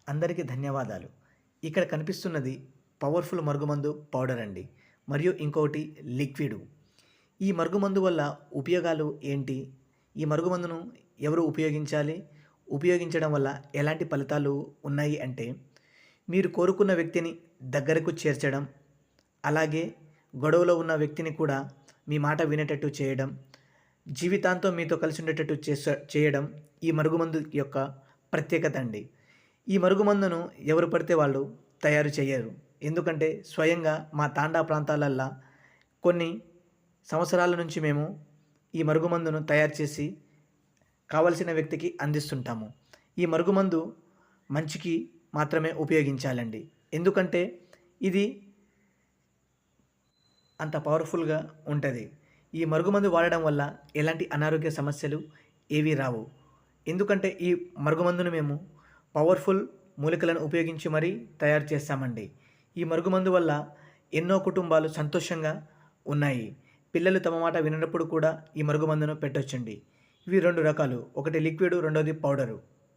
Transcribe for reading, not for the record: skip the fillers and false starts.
అందరికీ ధన్యవాదాలు. ఇక్కడ కనిపిస్తున్నది పవర్‌ఫుల్ మరుగుమందు పౌడర్ అండి. మరియు ఇంకొకటి లిక్విడు. ఈ మరుగుమందు వల్ల ఉపయోగాలు ఏంటి? ఈ మరుగుమందును ఎవరు ఉపయోగించాలి? ఉపయోగించడం వల్ల ఎలాంటి ఫలితాలు ఉన్నాయి అంటే, మీరు కోరుకున్న వ్యక్తిని దగ్గరకు చేర్చడం, అలాగే గొడవలో ఉన్న వ్యక్తిని కూడా మీ మాట వినేటట్టు చేయడం, జీవితాంతం మీతో కలిసి ఉండేటట్టు చేయడం ఈ మరుగుమందు యొక్క ప్రత్యేకత అండి. ఈ మరుగుమందును ఎవరు పడితే వాళ్ళు తయారు చేయరు. ఎందుకంటే స్వయంగా మా తాండా ప్రాంతాలల్లా కొన్ని సంవత్సరాల నుంచి మేము ఈ మరుగుమందును తయారు చేసి కావలసిన వ్యక్తికి అందిస్తుంటాము. ఈ మరుగుమందు మంచికి మాత్రమే ఉపయోగించాలండి. ఎందుకంటే ఇది అంత పవర్‌ఫుల్‌గా ఉంటది. ఈ మరుగుమందు వాడడం వల్ల ఎలాంటి అనారోగ్య సమస్యలు ఏవీ రావు. ఎందుకంటే ఈ మరుగుమందును మేము పవర్‌ఫుల్ మూలికలను ఉపయోగించి మరీ తయారు చేస్తామండి. ఈ మరుగుమందు వల్ల ఎన్నో కుటుంబాలు సంతోషంగా ఉన్నాయి. పిల్లలు తమ మాట విననప్పుడు కూడా ఈ మరుగుమందును పెట్టొచ్చండి. ఇవి 2 రకాలు. ఒకటి లిక్విడు, రెండోది పౌడరు.